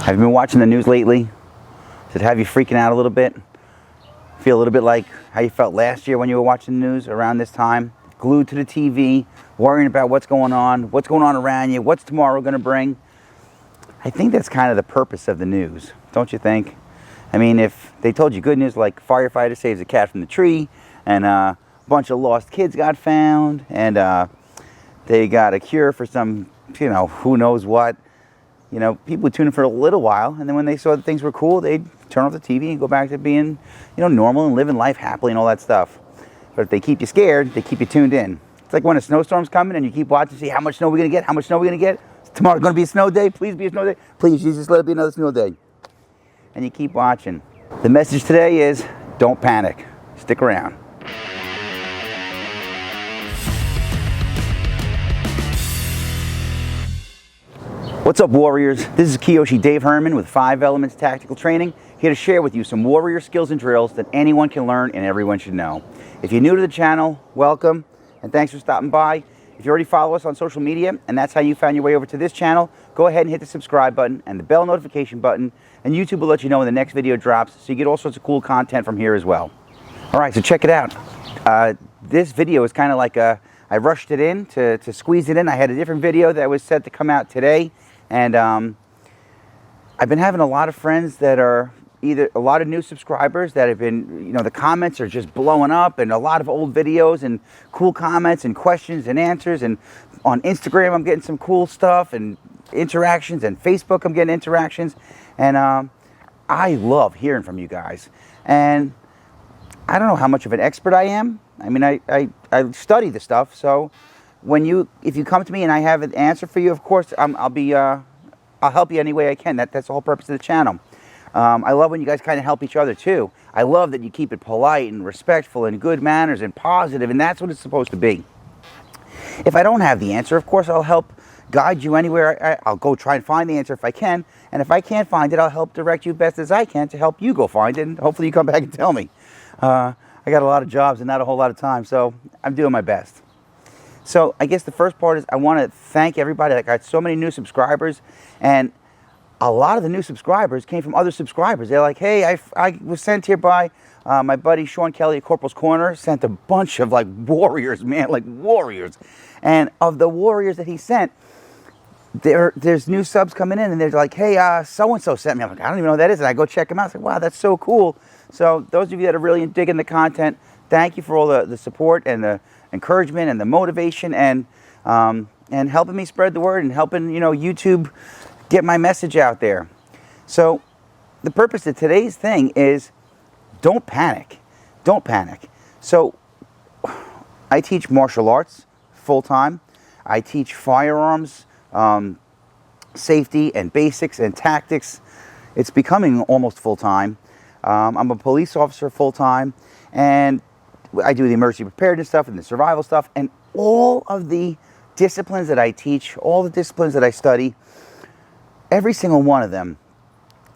Have you been watching the news lately? Does it have you freaking out a little bit? Feel a little bit like how you felt last year when you were watching the news around this time? Glued to the TV, worrying about what's going on around you, what's tomorrow going to bring? I think that's kind of the purpose of the news, don't you think? I mean, if they told you good news like firefighter saves a cat from the tree, and a bunch of lost kids got found, and they got a cure for some, who knows what, people would tune in for a little while, and then when they saw that things were cool, they'd turn off the TV and go back to being, normal and living life happily and all that stuff. But if they keep you scared, they keep you tuned in. It's like when a snowstorm's coming and you keep watching to see how much snow we're going to get, Is tomorrow going to be a snow day? Please be a snow day. Please, Jesus, let it be another snow day. And you keep watching. The message today is, don't panic. Stick around. What's up, Warriors? This is Kyoshi Dave Herman with 5 Elements Tactical Training, here to share with you some warrior skills and drills that anyone can learn and everyone should know. If you're new to the channel, welcome, and thanks for stopping by. If you already follow us on social media, and that's how you found your way over to this channel, go ahead and hit the subscribe button and the bell notification button, and YouTube will let you know when the next video drops, so you get all sorts of cool content from here as well. All right, so check it out. This video is kind of like I rushed it in to squeeze it in. I had a different video that was set to come out today. And I've been having a lot of friends that are either a lot of new subscribers that have been, the comments are just blowing up, and a lot of old videos and cool comments and questions and answers. And on Instagram, I'm getting some cool stuff and interactions, and Facebook, I'm getting interactions. And I love hearing from you guys. And I don't know how much of an expert I am. I mean, I study the stuff, so if you come to me and I have an answer for you, of course, I'll help you any way I can. That's the whole purpose of the channel. I love when you guys kind of help each other too. I love that you keep it polite and respectful and good manners and positive, and that's what it's supposed to be. If I don't have the answer, of course, I'll help guide you anywhere. I'll go try and find the answer if I can, and if I can't find it, I'll help direct you best as I can to help you go find it, and hopefully you come back and tell me. I got a lot of jobs and not a whole lot of time, so I'm doing my best. So I guess the first part is I want to thank everybody. I got so many new subscribers, and a lot of the new subscribers came from other subscribers. They're like, hey, I was sent here by my buddy Sean Kelly at Corporal's Corner, sent a bunch of warriors, man, warriors. And of the warriors that he sent, there's new subs coming in, and they're like, hey, so-and-so sent me. I'm like, I don't even know who that is. And I go check them out. I was like, wow, that's so cool. So those of you that are really digging the content, thank you for all the support and the encouragement and the motivation, and helping me spread the word, and helping YouTube get my message out there. So the purpose of today's thing is don't panic. So I teach martial arts full-time. I teach firearms safety and basics and tactics. It's becoming almost full-time. I'm a police officer full-time, and I do the emergency preparedness stuff and the survival stuff, and all of the disciplines that I teach, all the disciplines that I study, every single one of them,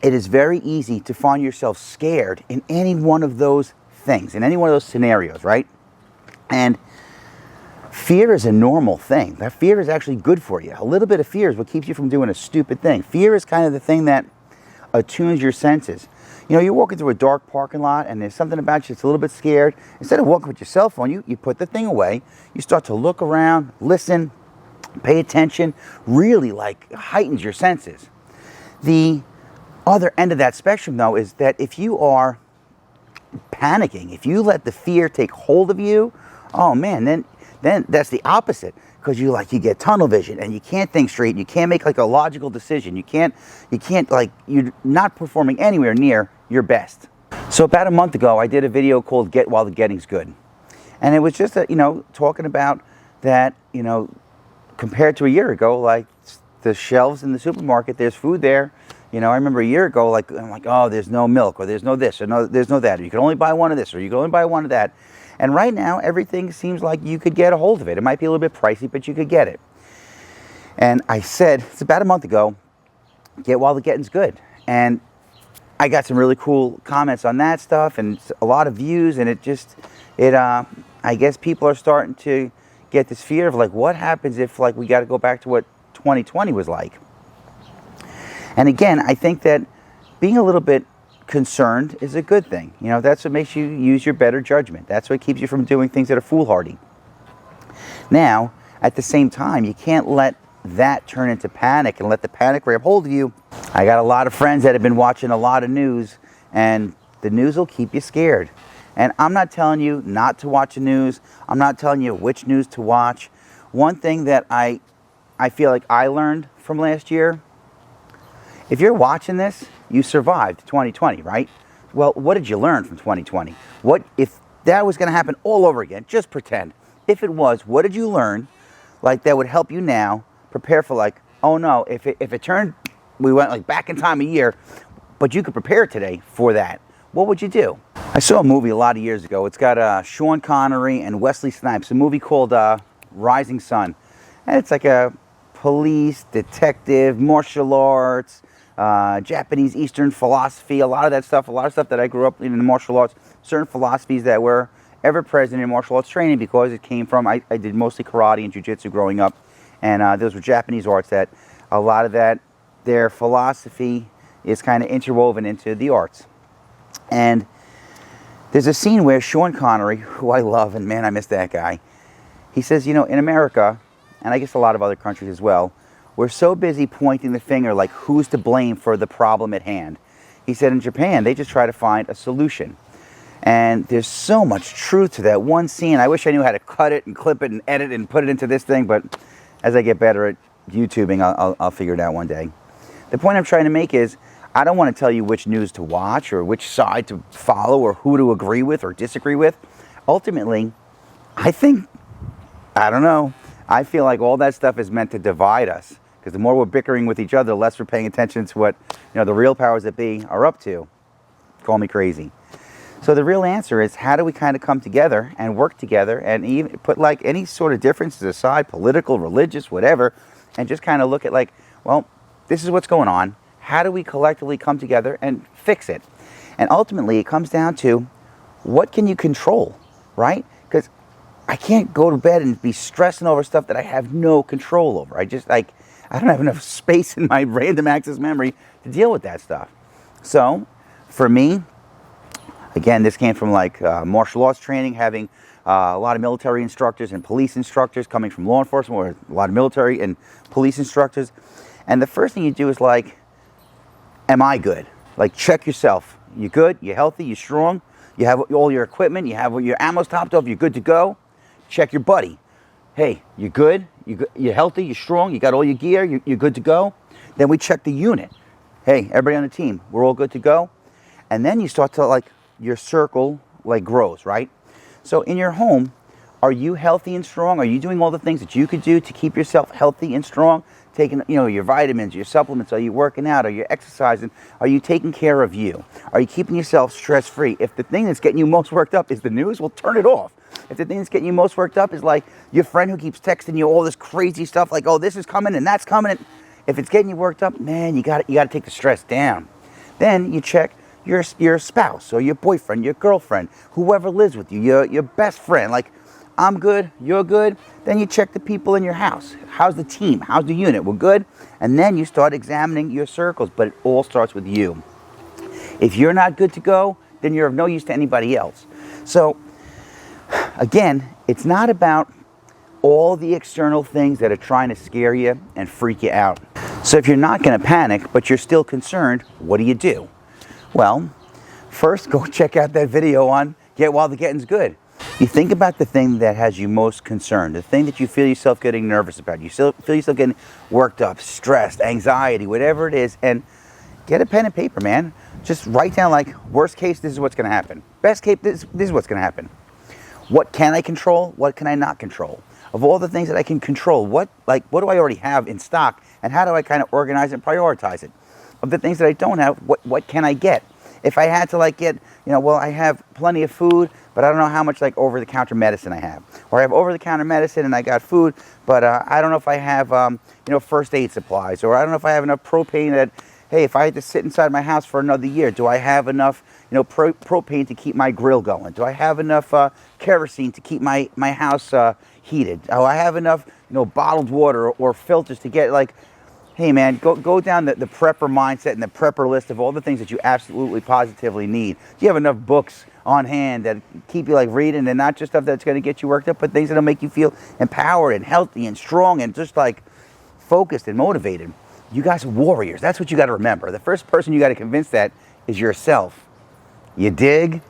it is very easy to find yourself scared in any one of those things, in any one of those scenarios, right? And fear is a normal thing. That fear is actually good for you. A little bit of fear is what keeps you from doing a stupid thing. Fear is kind of the thing that attunes your senses. You're walking through a dark parking lot, and there's something about you that's a little bit scared. Instead of walking with your cell phone, you put the thing away. You start to look around, listen, pay attention, really heightens your senses. The other end of that spectrum, though, is that if you are panicking, if you let the fear take hold of you, oh man, then that's the opposite. Because you get tunnel vision, and you can't think straight, and you can't make a logical decision. You're not performing anywhere near your best. So about a month ago, I did a video called Get While the Getting's Good. And it was just, talking about that, compared to a year ago, the shelves in the supermarket, there's food there. I remember a year ago, I'm like, oh, there's no milk, or there's no this, or no, there's no that. Or you can only buy one of this, or you can only buy one of that. And right now, everything seems like you could get a hold of it. It might be a little bit pricey, but you could get it. And I said, it's about a month ago, get while the getting's good. And I got some really cool comments on that stuff, and a lot of views, and I guess people are starting to get this fear of what happens if we got to go back to what 2020 was like. And again, I think that being a little bit concerned is a good thing. You know, that's what makes you use your better judgment. That's what keeps you from doing things that are foolhardy. Now, at the same time, you can't let that turn into panic and let the panic grab hold of you. I got a lot of friends that have been watching a lot of news, and the news will keep you scared. And I'm not telling you not to watch the news. I'm not telling you which news to watch. One thing that I feel like I learned from last year, if you're watching this, you survived 2020, right? Well, what did you learn from 2020? What if that was going to happen all over again? Just pretend. If it was, what did you learn like that would help you now prepare for, like, oh no, if it turned, we went like back in time a year, but you could prepare today for that, what would you do? I saw a movie a lot of years ago. It's got Sean Connery and Wesley Snipes, a movie called Rising Sun. And it's like a police, detective, martial arts, Japanese Eastern philosophy, a lot of stuff that I grew up in the martial arts, certain philosophies that were ever present in martial arts training because it came from, I did mostly karate and jiu-jitsu growing up, and those were Japanese arts that a lot of that, their philosophy is kind of interwoven into the arts. And there's a scene where Sean Connery, who I love, and man, I miss that guy, he says, you know, in America, and I guess a lot of other countries as well, we're so busy pointing the finger like who's to blame for the problem at hand. He said in Japan, they just try to find a solution. And there's so much truth to that one scene. I wish I knew how to cut it and clip it and edit it and put it into this thing, but as I get better at YouTubing, I'll figure it out one day. The point I'm trying to make is, I don't want to tell you which news to watch or which side to follow or who to agree with or disagree with. Ultimately, I don't know, I feel like all that stuff is meant to divide us. Because the more we're bickering with each other, the less we're paying attention to what, you know, the real powers that be are up to. Call me crazy. So the real answer is, how do we kind of come together and work together and even put like any sort of differences aside, political, religious, whatever, and just kind of look at like, well, this is what's going on. How do we collectively come together and fix it? And ultimately, it comes down to, what can you control, right? Because I can't go to bed and be stressing over stuff that I have no control over. I don't have enough space in my random access memory to deal with that stuff. So, for me, again, this came from like martial arts training, having a lot of military instructors and police instructors coming from law enforcement, or a lot of military and police instructors. And the first thing you do is like, am I good? Like, check yourself. You good? You healthy? You strong? You have all your equipment? You have your ammo's topped off? You're good to go? Check your buddy. Hey, you good? You're healthy? You're strong? You got all your gear? You're good to go? Then we check the unit. Hey, everybody on the team, we're all good to go? And then you start to, like, your circle, like, grows, right? So in your home, are you healthy and strong? Are you doing all the things that you could do to keep yourself healthy and strong? Taking, you know, your vitamins, your supplements. Are you working out? Are you exercising? Are you taking care of you? Are you keeping yourself stress-free? If the thing that's getting you most worked up is the news, well, turn it off. If the thing that's getting you most worked up is like your friend who keeps texting you all this crazy stuff, like, oh, this is coming and that's coming. If it's getting you worked up, man, you got to take the stress down. Then you check your spouse or your boyfriend, your girlfriend, whoever lives with you, your best friend. Like, I'm good, you're good. Then you check the people in your house. How's the team? How's the unit? We're good. And then you start examining your circles, but it all starts with you. If you're not good to go, then you're of no use to anybody else. So, again, it's not about all the external things that are trying to scare you and freak you out. So if you're not going to panic, but you're still concerned, what do? Well, first go check out that video on Get While the Getting's Good. You think about the thing that has you most concerned, the thing that you feel yourself getting nervous about. You feel yourself getting worked up, stressed, anxiety, whatever it is, and get a pen and paper, man. Just write down, like, worst case, this is what's going to happen. Best case, this is what's going to happen. What can I control? What can I not control? Of all the things that I can control, what do I already have in stock, and how do I kind of organize and prioritize it? Of the things that I don't have, what can I get? If I had to, like, get, you know, well, I have plenty of food, but I don't know how much, like, over-the-counter medicine I have. Or I have over-the-counter medicine and I got food, but I don't know if I have, you know, first aid supplies. Or I don't know if I have enough propane that, hey, if I had to sit inside my house for another year, do I have enough, you know, propane to keep my grill going? Do I have enough kerosene to keep my house heated? Do I have enough, you know, bottled water or filters to get, like, hey man, go down the prepper mindset and the prepper list of all the things that you absolutely positively need. Do you have enough books on hand that keep you like reading, and not just stuff that's going to get you worked up, but things that'll make you feel empowered and healthy and strong and just like focused and motivated? You guys are warriors. That's what you got to remember. The first person you got to convince that is yourself. You dig?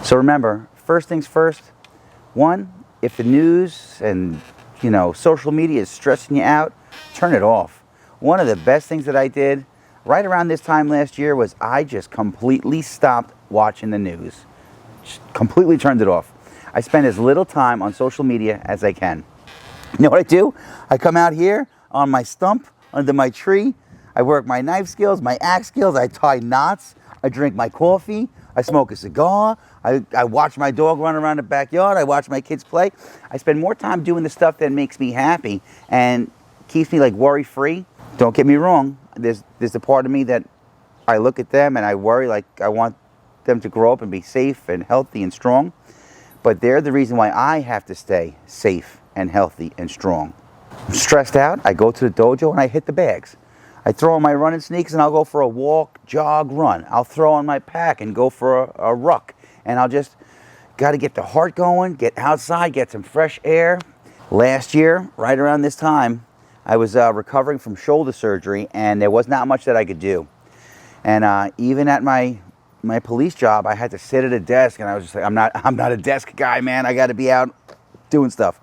So remember, first things first. One, if the news and social media is stressing you out, turn it off. One of the best things that I did right around this time last year was I just completely stopped watching the news. Just completely turned it off. I spend as little time on social media as I can. You know what I do? I come out here on my stump under my tree. I work my knife skills, my axe skills. I tie knots. I drink my coffee. I smoke a cigar. I watch my dog run around the backyard. I watch my kids play. I spend more time doing the stuff that makes me happy and keeps me like worry-free. Don't get me wrong. There's a part of me that I look at them and I worry, like I want them to grow up and be safe and healthy and strong. But they're the reason why I have to stay safe and healthy and strong. I'm stressed out. I go to the dojo and I hit the bags. I throw on my running sneaks and I'll go for a walk, jog, run. I'll throw on my pack and go for a ruck. And I'll just got to get the heart going, get outside, get some fresh air. Last year, right around this time, I was recovering from shoulder surgery, and there was not much that I could do. And even at my police job, I had to sit at a desk, and I was just like, I'm not a desk guy, man. I got to be out doing stuff.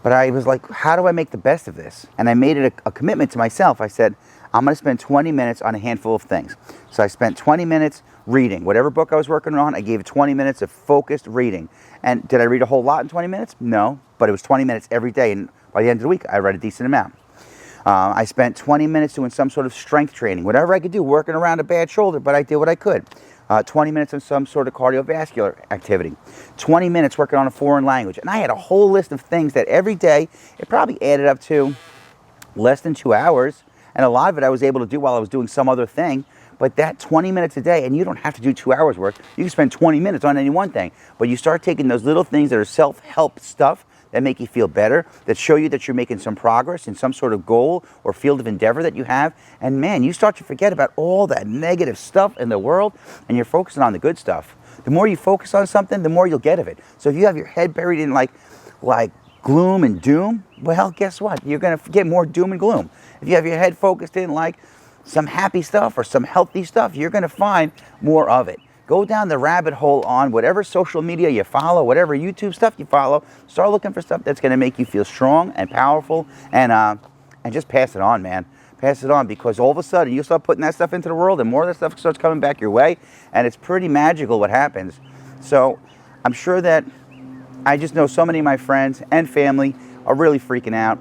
But I was like, how do I make the best of this? And I made it a commitment to myself. I said, I'm going to spend 20 minutes on a handful of things. So I spent 20 minutes reading. Whatever book I was working on, I gave it 20 minutes of focused reading. And did I read a whole lot in 20 minutes? No, but it was 20 minutes every day. And by the end of the week, I read a decent amount. I spent 20 minutes doing some sort of strength training, whatever I could do, working around a bad shoulder, but I did what I could. 20 minutes on some sort of cardiovascular activity. 20 minutes working on a foreign language. And I had a whole list of things that every day, it probably added up to less than 2 hours. And a lot of it I was able to do while I was doing some other thing. But that 20 minutes a day, and you don't have to do 2 hours work. You can spend 20 minutes on any one thing. But you start taking those little things that are self-help stuff that make you feel better, that show you that you're making some progress in some sort of goal or field of endeavor that you have. And man, you start to forget about all that negative stuff in the world, and you're focusing on the good stuff. The more you focus on something, the more you'll get of it. So if you have your head buried in like gloom and doom, well, guess what? You're going to get more doom and gloom. If you have your head focused in like some happy stuff or some healthy stuff, you're going to find more of it. Go down the rabbit hole on whatever social media you follow, whatever YouTube stuff you follow. Start looking for stuff that's going to make you feel strong and powerful, and just pass it on, man. Pass it on, because all of a sudden you start putting that stuff into the world, and more of that stuff starts coming back your way, and it's pretty magical what happens. So I'm sure that I just know so many of my friends and family are really freaking out.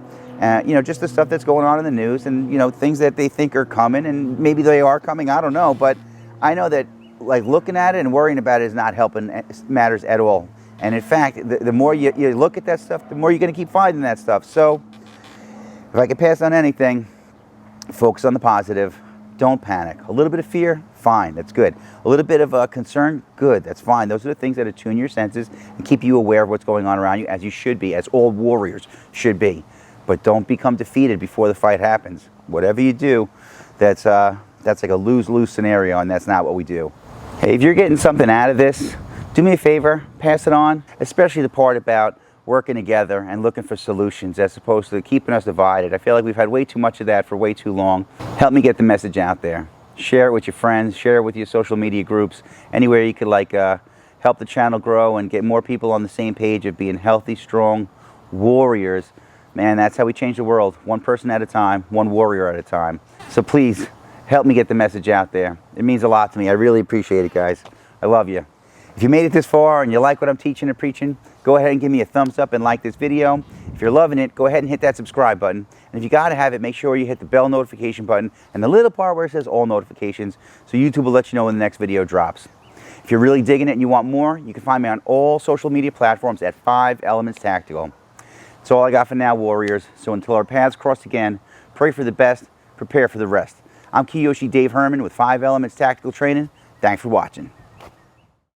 Just the stuff that's going on in the news, and things that they think are coming, and maybe they are coming. I don't know, but I know that like looking at it and worrying about it is not helping matters at all. And in fact, the more you look at that stuff, the more you're going to keep finding that stuff. So if I could pass on anything, focus on the positive. Don't panic. A little bit of fear, fine, that's good. A little bit of concern, good, that's fine. Those are the things that attune your senses and keep you aware of what's going on around you, as you should be, as all warriors should be. But don't become defeated before the fight happens. Whatever you do, that's like a lose-lose scenario, and that's not what we do. Hey, if you're getting something out of this, do me a favor, pass it on, especially the part about working together and looking for solutions as opposed to keeping us divided. I feel like we've had way too much of that for way too long. Help me get the message out there. Share it with your friends, share it with your social media groups, anywhere you could help the channel grow and get more people on the same page of being healthy, strong warriors. Man, that's how we change the world, one person at a time, one warrior at a time. So please, help me get the message out there. It means a lot to me. I really appreciate it, guys. I love you. If you made it this far and you like what I'm teaching and preaching, go ahead and give me a thumbs up and like this video. If you're loving it, go ahead and hit that subscribe button. And if you got to have it, make sure you hit the bell notification button and the little part where it says all notifications, so YouTube will let you know when the next video drops. If you're really digging it and you want more, you can find me on all social media platforms at 5 Elements Tactical. That's all I got for now, warriors. So until our paths cross again, pray for the best, prepare for the rest. I'm Kyoshi Dave Herman with 5 Elements Tactical Training. Thanks for watching.